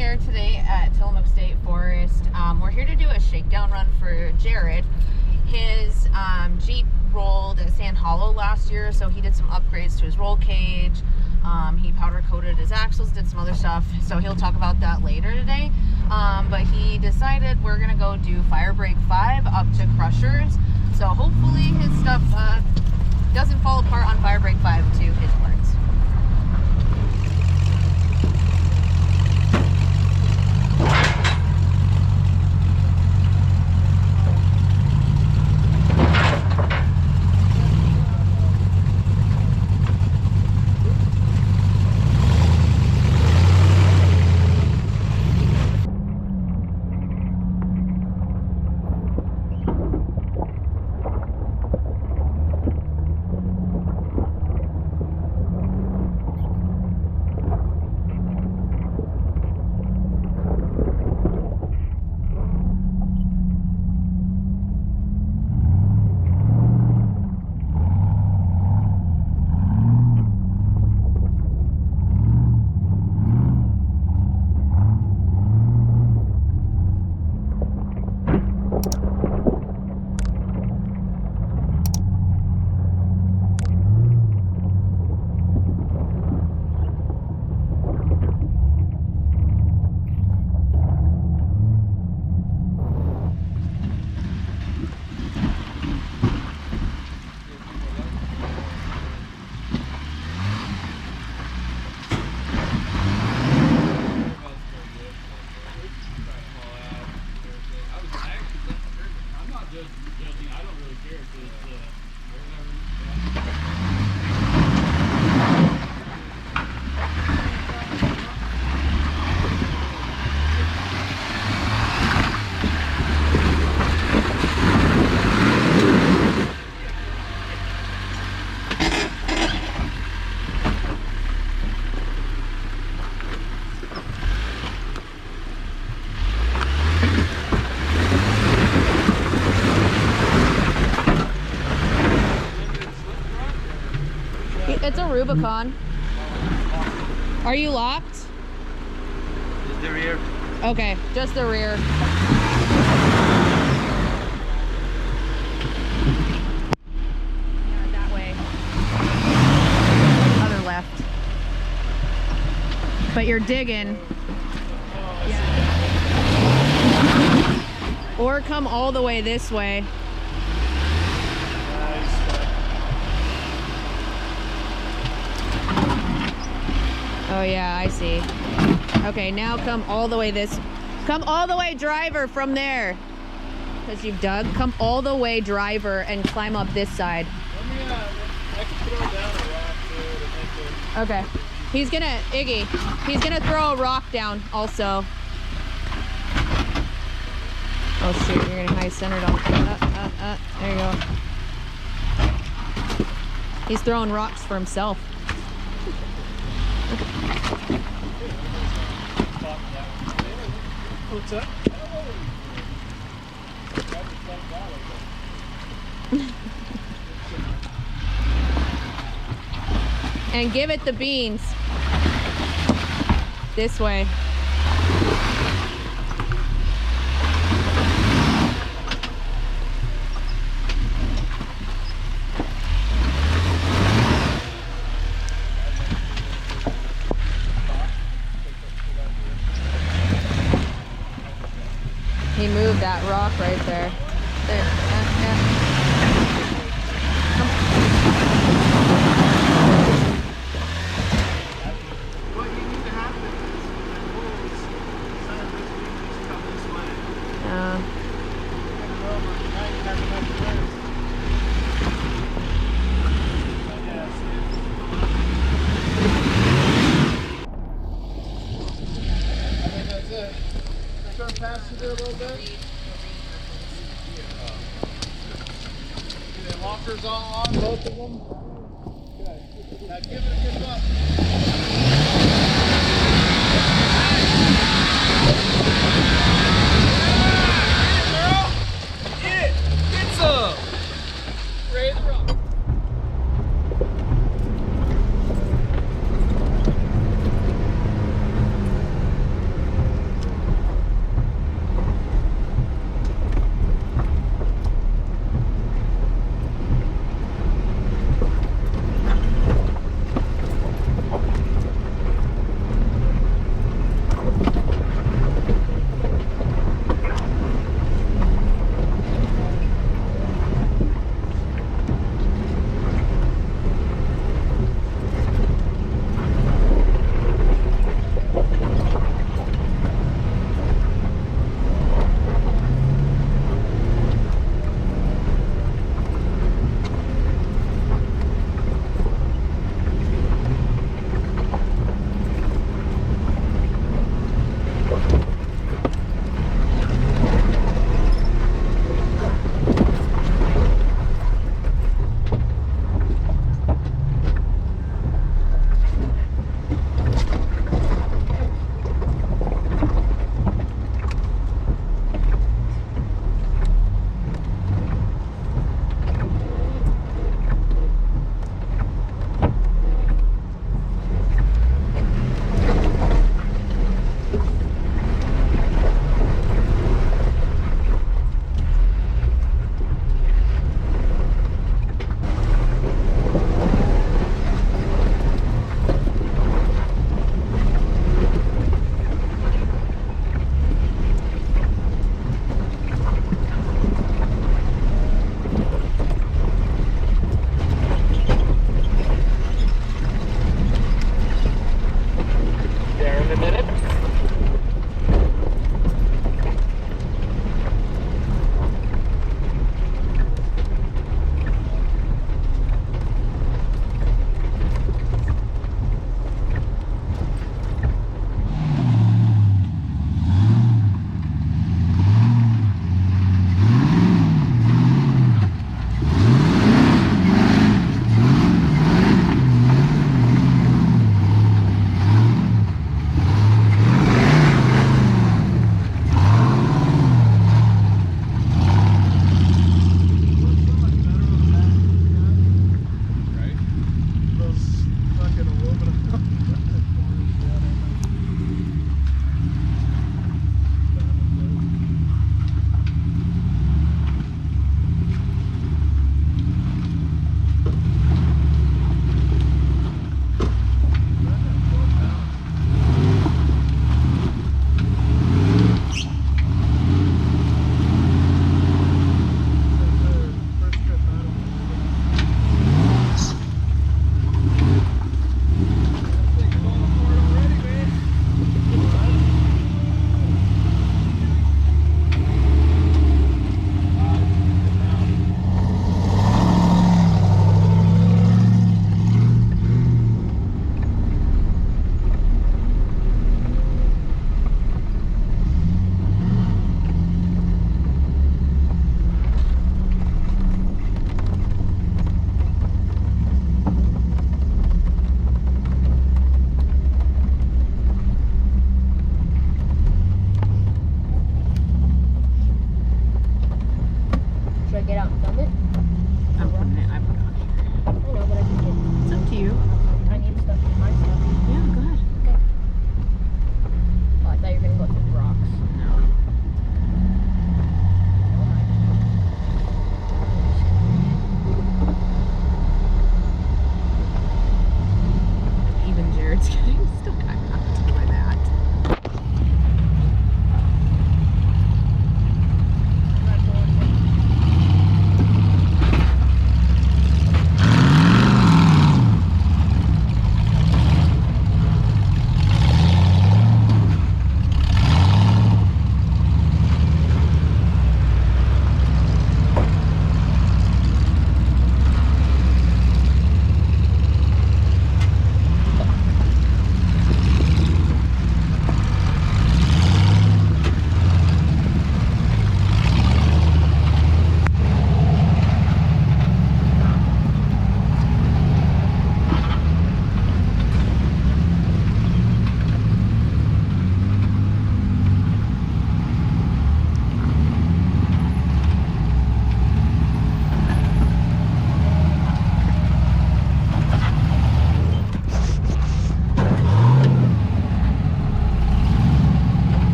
here today at Tillamook State Forest. We're here to do a shakedown run for Jarrad. His Jeep rolled at Sand Hollow last year, so he did some upgrades to his roll cage. He powder coated his axles, did some other stuff, so he'll talk about that later today. But he decided we're gonna go do FirebreakFive up to Crushers, so hopefully his stuff doesn't fall apart on FirebreakFive to his words. It's a Rubicon. Are you locked? Just the rear. Okay, just the rear. Yeah, that way. Other left. But you're digging. Yeah. Or come all the way this way. Oh yeah, I see. Okay, now come all the way come all the way driver from there. Because you've dug, come all the way driver and climb up this side. I can throw down a rock too to make it. Okay. He's gonna throw a rock down also. Oh shoot, you're getting high centered on. There you go. He's throwing rocks for himself. What's up? And give it the beans. This way. He moved that rock right there. There. What you need to happen is the holes, instead of this, you just come this way. Now you have enough place. I think that's it. Turn past it a little bit. The lockers all on, both of them. Okay. Now give it a good look. Get some! Raise the rock.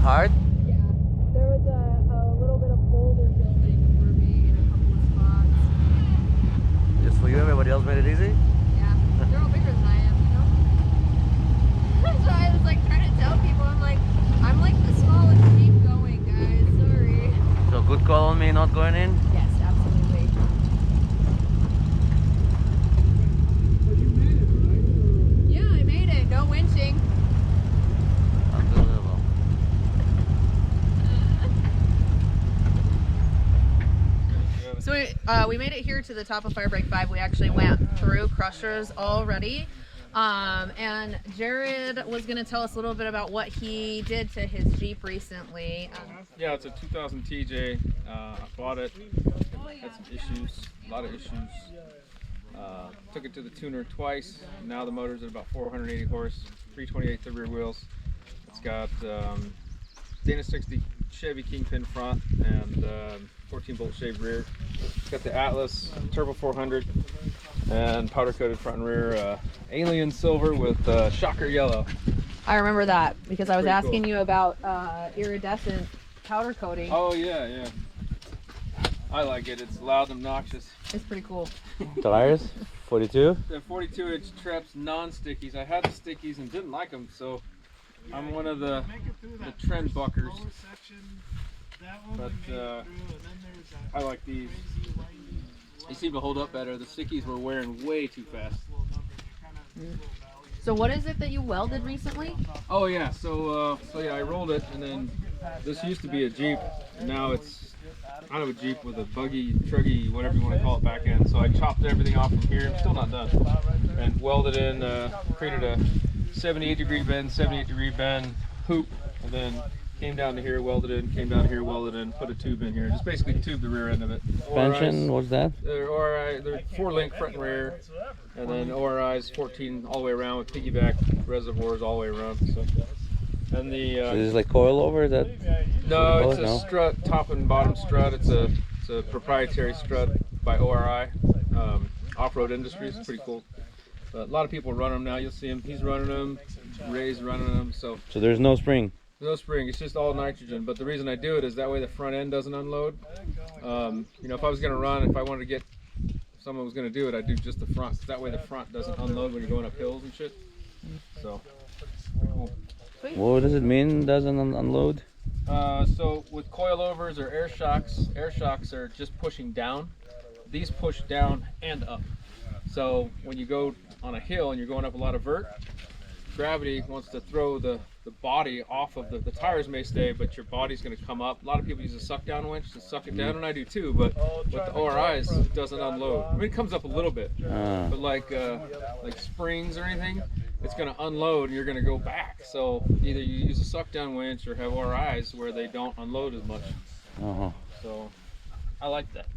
hard? Yeah, there was a little bit of boulder building for me in a couple of spots. Just for you, everybody else made it easy? Yeah, they're all bigger than I am, you know? So I was like trying to tell people, I'm like the smallest Jeep going, guys, sorry. So good call on me not going in? Yes, absolutely. But you made it, right? Yeah, I made it, no winching. Unbelievable. So we made it here to the top of FirebreakFive. We actually went through Crushers already. And Jarrad was going to tell us a little bit about what he did to his Jeep recently. Yeah, it's a 2000 TJ. I bought it, had some issues, a lot of issues. Took it to the tuner twice. Now the motor's at about 480 horse, 328 the rear wheels. It's got Dana 60 Chevy Kingpin front and 14 bolt shaved rear. It's got the Atlas Turbo 400 and powder coated front and rear alien silver with shocker yellow. I remember that because I was Pretty asking cool. you about iridescent powder coating. Oh yeah. I like it. It's loud and obnoxious. It's pretty cool. Tires? 42? The 42-inch Treps non-stickies. I had the stickies and didn't like them, so I'm one of the Make it through that trend first buckers. lower section, that one But, we made it through, and then there's that I like these. crazy windy They seem to hold up better. The stickies were wearing way too fast. little number, and kind of little valley. So what is it that you welded recently? Oh yeah, so yeah, I rolled it, and then this used to be a Jeep. Now it's kind of a Jeep with a buggy, truggy, whatever you want to call it, back end. So I chopped everything off from here. I'm still not done. And welded in, created a 78-degree bend, 78-degree bend hoop, and then came down to here, welded in, came down here, welded in, put a tube in here. Just basically tubed the rear end of it. Suspension, what's that? They're 4-link front and rear, and then ORI's 14 all the way around with piggyback reservoirs all the way around. So, and the So this is like coilover? Is that? no, call it's it? a No? strut, top and bottom strut. It's a proprietary strut by ORI, Off-Road Industries. It's pretty cool. But a lot of people run them now. You'll see him. He's running them. Ray's running them. So So there's no spring? no spring. It's just all nitrogen. But the reason I do it is that way the front end doesn't unload. You know, if I was going to run, if I wanted to get, if someone was going to do it, I'd do just the front. That way the front doesn't unload when you're going up hills and shit. So pretty cool. What does it mean, doesn't unload? So with coilovers or air shocks are just pushing down. These push down and up. So when you go on a hill and you're going up a lot of vert, gravity wants to throw the body off of the tires may stay, but your body's going to come up. A lot of people use a suck down winch to suck it down, and I do too, but with the ORIs, it doesn't unload. I mean, it comes up a little bit, but like springs or anything, it's going to unload and you're going to go back. So either you use a suck down winch or have ORIs where they don't unload as much. So I like that.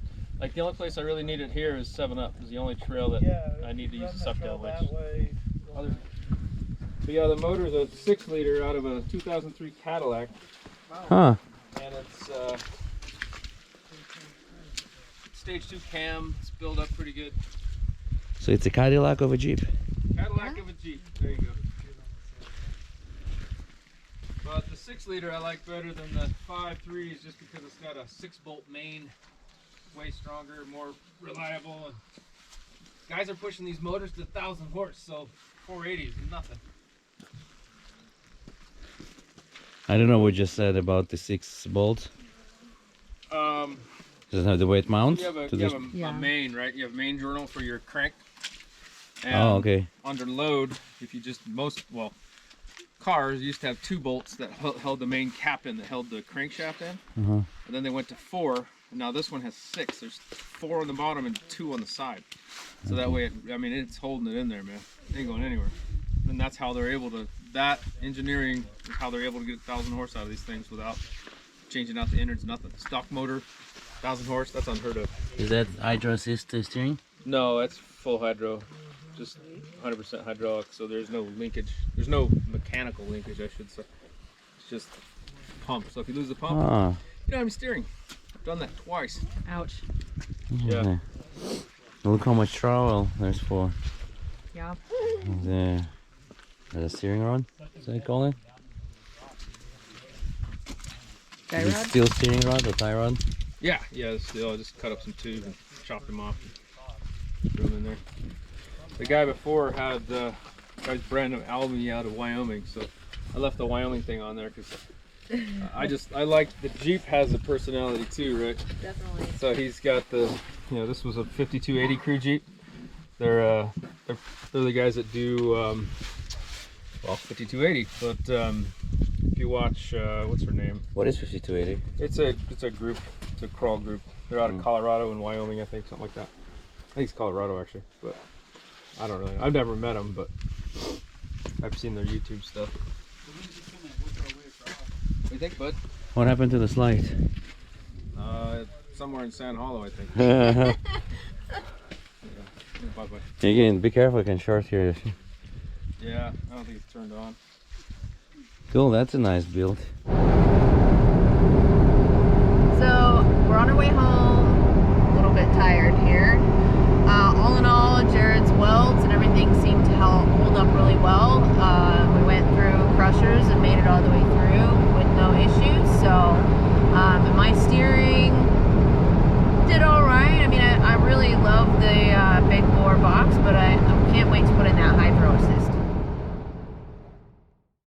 Like the only place I really need it here is 7-Up. Is the only trail that I need to use a suck down winch. But yeah, the motor's a 6-liter out of a 2003 Cadillac, Huh. and it's stage 2 cam. It's built up pretty good. So it's a Cadillac of a Jeep. Cadillac of a Jeep. There you go. But the 6-liter I like better than the 5.3s just because it's got a 6-bolt main, way stronger, more reliable. And guys are pushing these motors to 1,000 horse, so 480 is nothing. I don't know what you just said about the 6 bolt. Does it have the weight mount? You have a, to you this- have a Yeah. main, right? You have a main journal for your crank. And Oh, okay. under load, if you just, cars used to have 2 bolts that held the main cap in, that held the crankshaft in. And then they went to 4. And now this one has 6. There's 4 on the bottom and 2 on the side. So that way, it's holding it in there, man. It ain't going anywhere. And that's how they're able to, that engineering is how they're able to get 1,000 horse out of these things without changing out the innards, nothing. Stock motor, 1,000 horse, that's unheard of. Is that hydro assist steering? No, it's full hydro, just 100% hydraulic, so there's no linkage. There's no mechanical linkage, I should say. It's just pump. So if you lose the pump, Ah. you don't have any steering. I've done that twice. Ouch. Yeah. Look how much travel there's for Yeah. the steering rod. Is that call it? Is it Jarrad? steel steering rod or tie rod? Yeah, still, I just cut up some tube and chopped them off and threw them in there. The guy before had, guy's brand of Albany out of Wyoming, so I left the Wyoming thing on there because I like, the Jeep has a personality too, right? Definitely. So he's got the, this was a 5280 crew Jeep. They're the guys that do, well, 5280, but if you watch, what's her name? What is 5280? It's a group, it's a crawl group. They're out of Colorado and Wyoming, I think, something like that. I think it's Colorado actually, but I don't really know. I've never met them, but I've seen their YouTube stuff. What do you think, bud? What happened to the slide? Somewhere in Sand Hollow, I think. Again, Bye-bye. be careful, it can short here. Yeah, I don't think it's turned on. Cool, that's a nice build. So we're on our way home, a little bit tired here.